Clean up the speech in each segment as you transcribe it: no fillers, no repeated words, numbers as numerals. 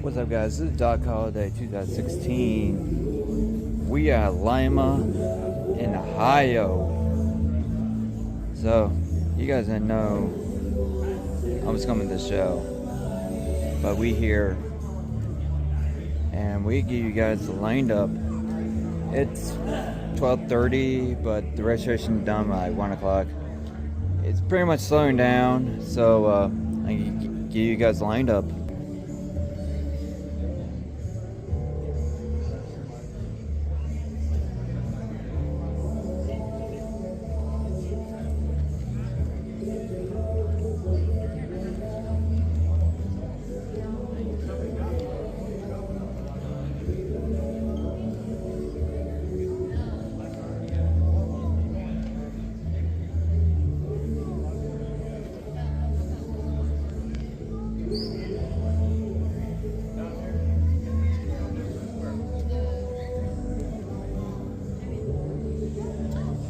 What's up, guys? This is Doc Holiday 2016. We are Lima in Ohio. So, you guys didn't know I was coming to the show, but we here, and we give you guys the lined up. It's 12:30, but the registration done by 1 o'clock. It's pretty much slowing down, so I give you guys lined up.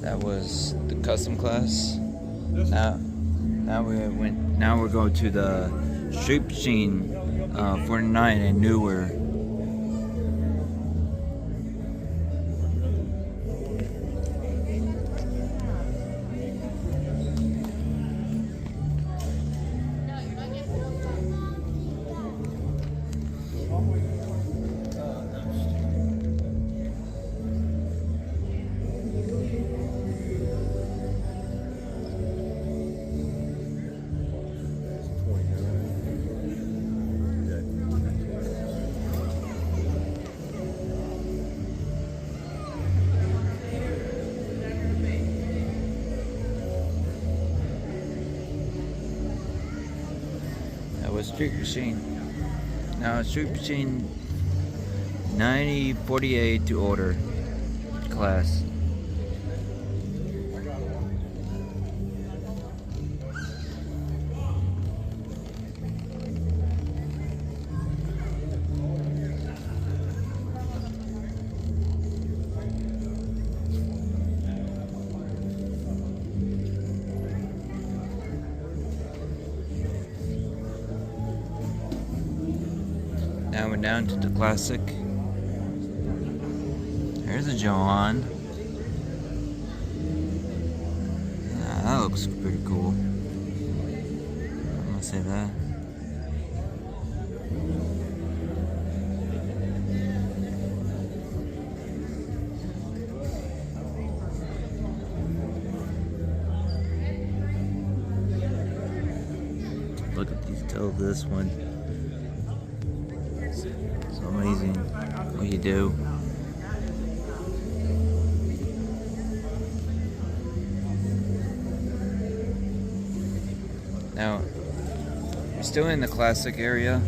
That was the custom class. Now we're going to the Street Machine 49 and newer. That was Street Machine. Now Street Machine 9048 to order class. Now we're down to the classic. There's a John. That looks pretty cool. I'm gonna say that. Look at the detail of this one. It's amazing what you do. Now, we're still in the classic area,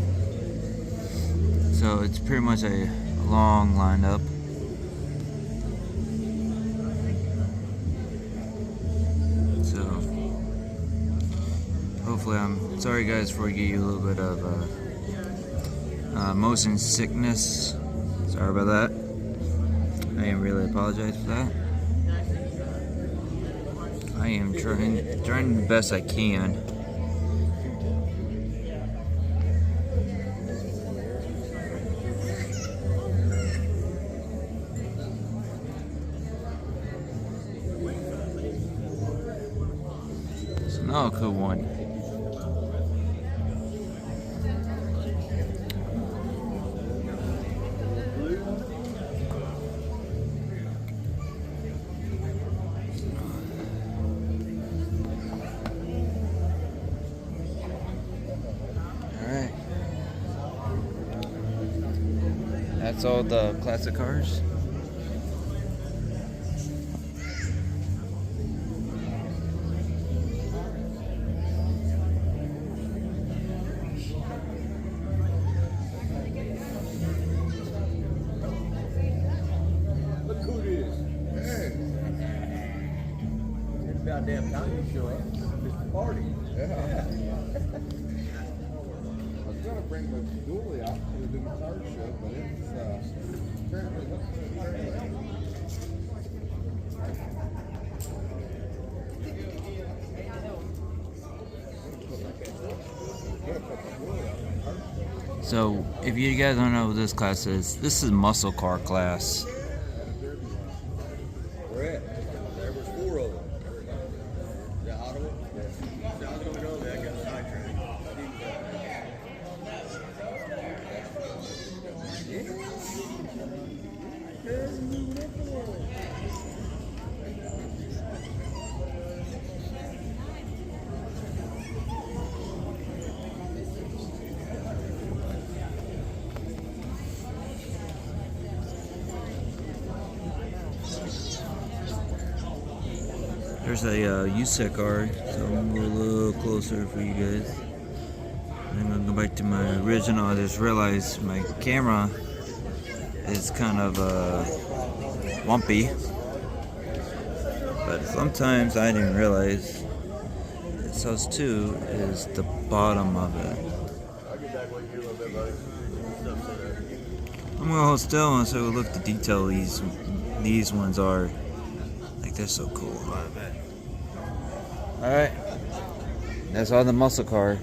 so it's pretty much a long lineup. So, hopefully, I'm sorry guys for giving you a little bit of motion sickness. Sorry about that. I really apologize for that. I am trying the best I can. It's another cool one. That's all the classic cars. Look who it is. Hey. It's about damn time you show up. It's the party. Yeah. I was gonna bring my dually out to do the car show, but it's apparently So, if you guys don't know what this class is, this is muscle car class. Where at? There was 4 of them. Is that Ottawa? Yeah. I was gonna go there, I got sidetracked. There's a USEC car, so I'm gonna go a little closer for you guys. And I'm gonna go back to my original. I just realized my camera is kind of lumpy, but sometimes I didn't realize it says 2 is the bottom of it. I'm gonna hold still and so look the detail these ones are. Like they're so cool. Alright. That's all the muscle car.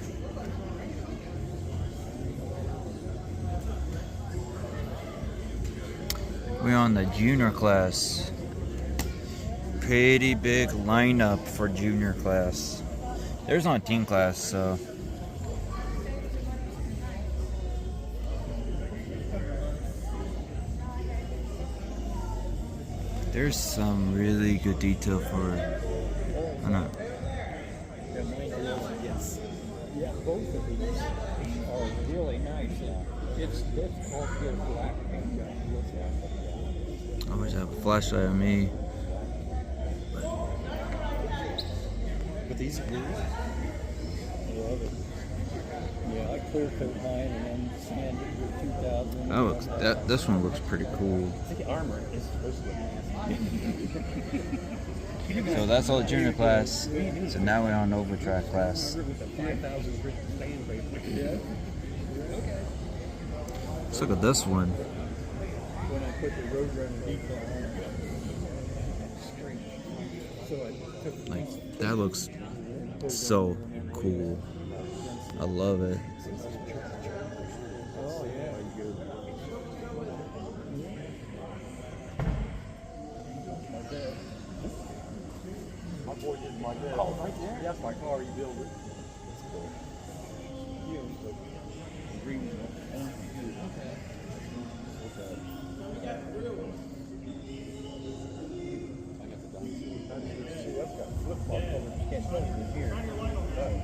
We're on the junior class. Pretty big lineup for junior class. There's not teen class, so. There's some really good detail for. I don't know. Yes. Yeah, both of these are really nice. It's difficult to get a black paint job. I always have a flashlight on me. But these blues, I love it. Yeah, I clear coat mine and then sand it with 2000. That looks. This one looks pretty cool. I think the armor is supposed to look nice. So that's all the junior class. So now we're on Overtrack class. With a 5,000 brick sandpaper. Yeah. Let's look at this one. When I put the Roadrunner decal on, straight. So I took Like that looks so cool. I love it. Oh yeah. My boy did my dad. Oh, right there? That's my car, you build it. You know, the green one. That's got flip-flop cover. You can't tell from here.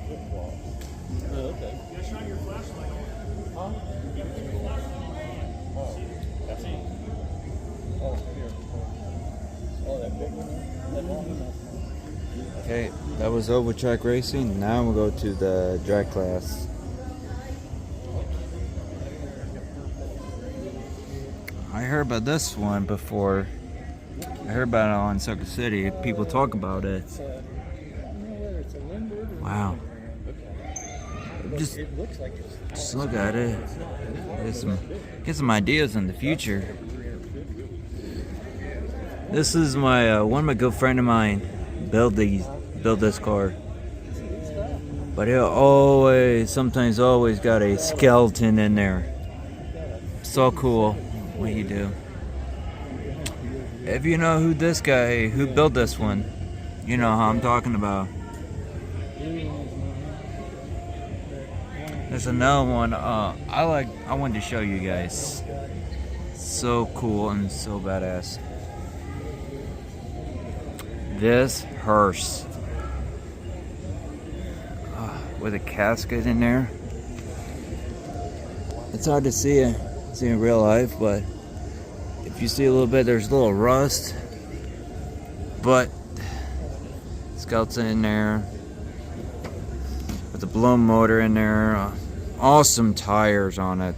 Flip-flop. Oh, okay. Huh? Oh. That's it. Oh, here. Oh, that big one? That long enough. Okay, that was Overtrack racing. Now we'll go to the drag class. I heard about this one before. I heard about it on Circuit City. People talk about it. It's I don't know whether it's a Lindbergh or Wow. Just, it looks like it's just look at it. Get some ideas in the future. This is my one of my good friend of mine build this car. But he'll sometimes always got a skeleton in there. So cool what you do. If you know who this guy who built this one, you know how I'm talking about. There's another one I wanted to show you guys. So cool and so badass. This hearse with a casket in there. It's hard to see it in real life, but if you see a little bit, there's a little rust. But skeleton in there with the blown motor in there. Awesome tires on it.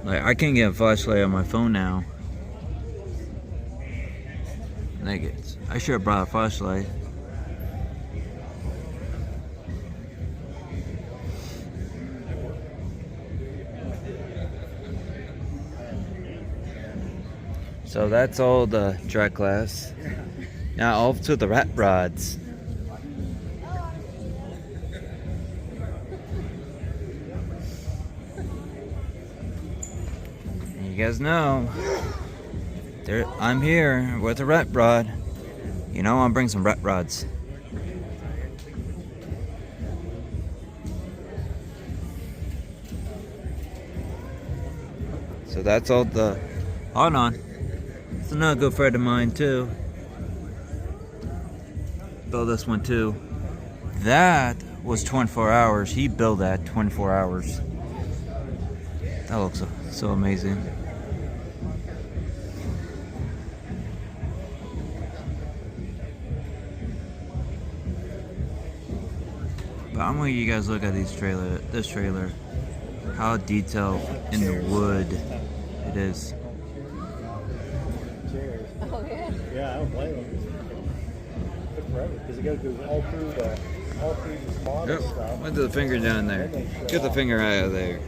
Like, I can't get a flashlight on my phone now. Like, I should have brought a flashlight. So that's all the drag class. Now off to the rat rods. You guys know, I'm here with a rat rod. You know, I'll bring some rat rods. So that's all the. Hold on. It's another good friend of mine too. Built this one too. That was 24 hours. He built that 24 hours. That looks so amazing. But I'm gonna let you guys look at this trailer. How detailed in the wood it is. Chairs. Oh, yeah. Yeah, I don't blame them. Took forever because it got to go all through the model Yep. stuff. Went to the finger down there. Get the finger out of there.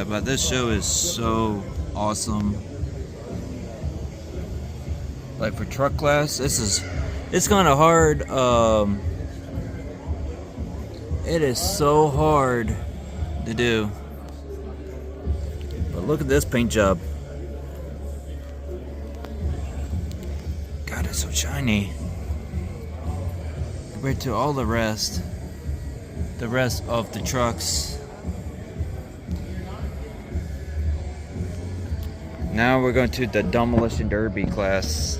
But this show is so awesome. Like for truck class, it's kind of hard. It is so hard to do. But look at this paint job. God, it's so shiny compared to all the rest of the trucks. Now we're going to the Demolition Derby class.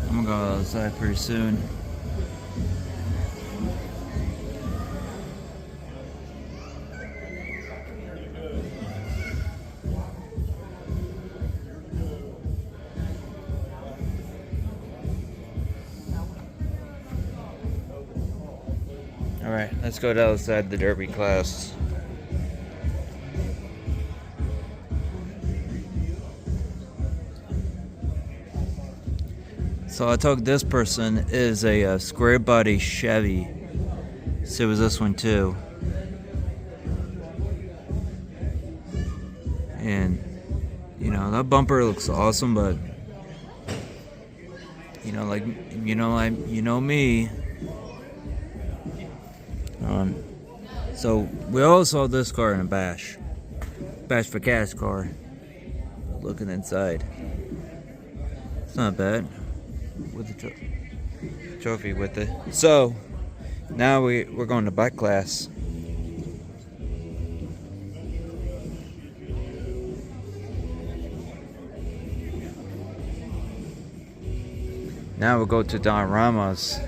I'm gonna go outside pretty soon. Alright, let's go outside the Derby class. So I told this person is a square body Chevy. So it was this one too. And you know, that bumper looks awesome, but you know, like you know me. So we all saw this car in a bash for cash car. Looking inside, it's not bad. With the trophy with it. So now we're going to bike class. Now we'll go to Don Ramos.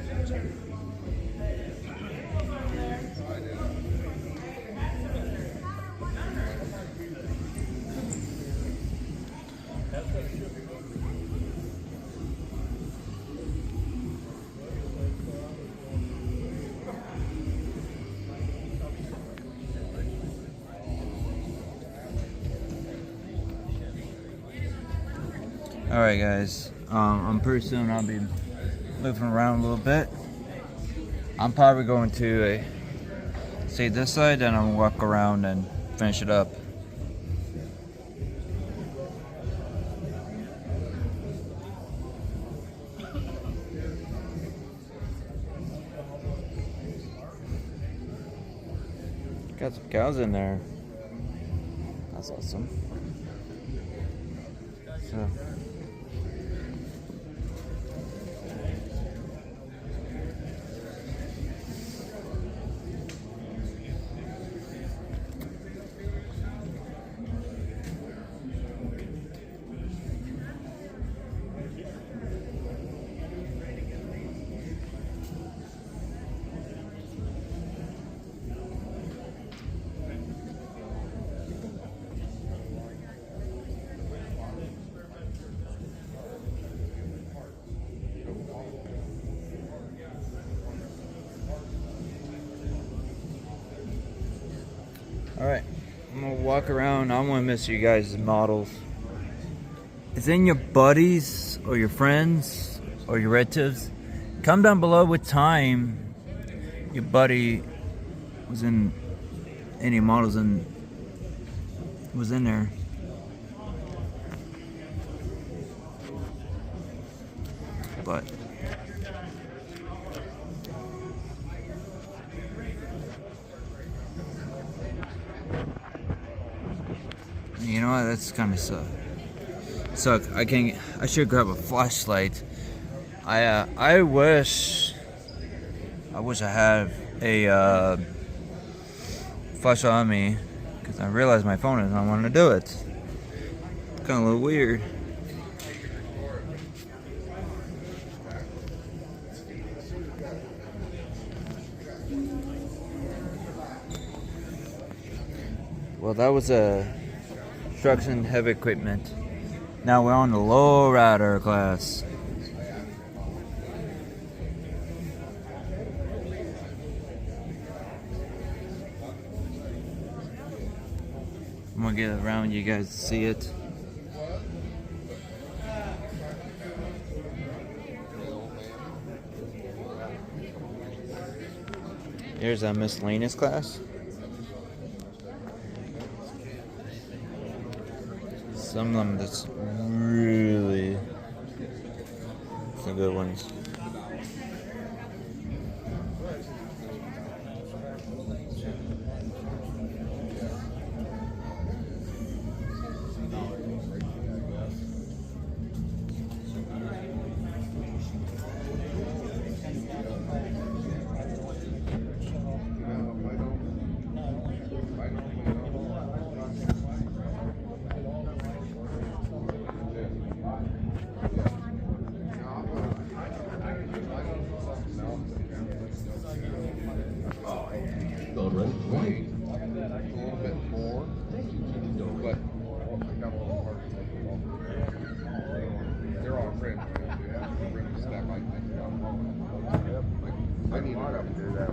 Alright guys, I'm pretty soon I'll be moving around a little bit. I'm probably going to see this side, then I'm going to walk around and finish it up. Got some cows in there. That's awesome. So Alright, I'm gonna walk around. I'm gonna miss you guys' models. Is any of your buddies or your friends or your relatives? Comment down below what time your buddy was in any models and was in there. But you know what? That's kind of suck. I should grab a flashlight. I wish I had a flashlight on me, because I realized my phone is not wanting to do it. It's kind of a little weird. Well, that was a construction heavy equipment. Now we're on the low rider class. I'm gonna get around you guys to see it. Here's a miscellaneous class. Some of them that's really some good ones.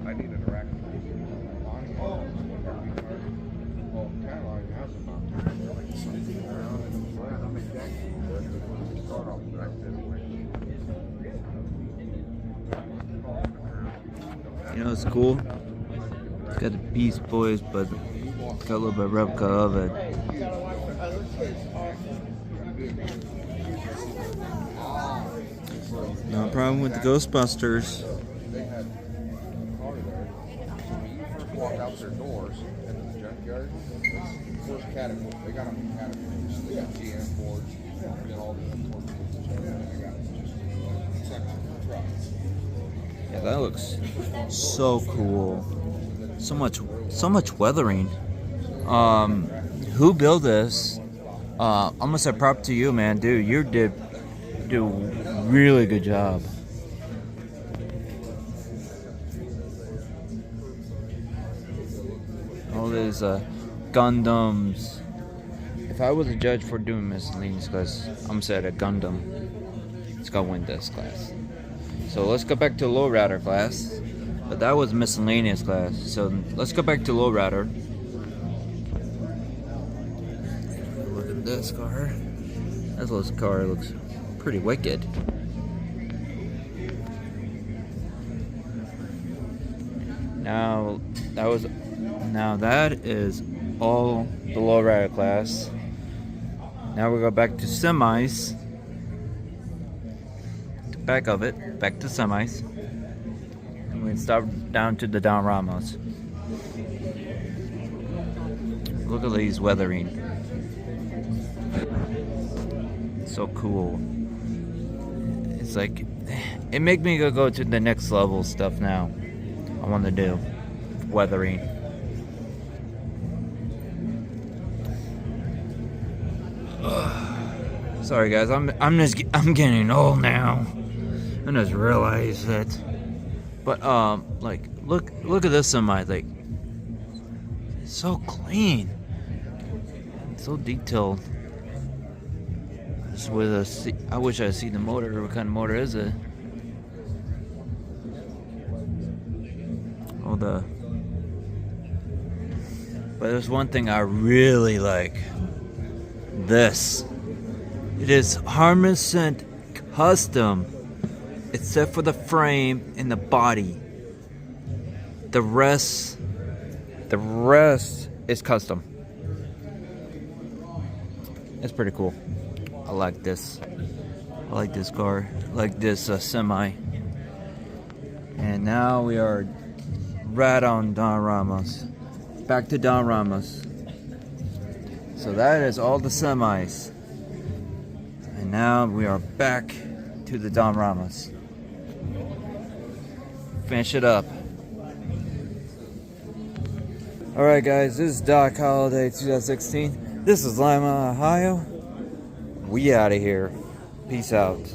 I need an rack. Well, Caroline has about like something around and I make that start off right You know, it's cool. It's got the Beast Boys, but it's got a little bit of replica of it. No problem with the Ghostbusters. They had a car there. So when you first walk out their doors into the junkyard, it's first category. They got them in categories. They got GM Fords, and then all the Fords. They got just section of trucks. Yeah, that looks so cool. So much weathering. Who built this? I'm gonna say prop to you, man, dude. You did a really good job. All these Gundams. If I was a judge for doing miscellaneous class, I'm gonna say a Gundam. It's gonna win this class. So let's go back to lowrider class. But that was miscellaneous class. So let's go back to lowrider. Look at this car. This little car looks pretty wicked. Now that is all the lowrider class. Now we go back to semis. Back of it, back to semis. And we stop down to the Don Ramos. Look at these weathering. So cool. It's like, it make me go to the next level stuff now. I want to do weathering. Sorry guys, I'm getting old now. I just realized that. But like look at this semi, like it's so clean, so detailed. Just with I wish I see the motor. What kind of motor is it? But there's one thing I really like. This. It is Harman custom, except for the frame and the body. The rest is custom. It's pretty cool. I like this. I like this car. I like this semi. And now we are right on Don Ramos. Back to Don Ramos. So that is all the semis. And now we are back to the Don Ramos. Finish it up. Alright guys, this is Doc Holiday 2016. This is Lima, Ohio. We out of here. Peace out.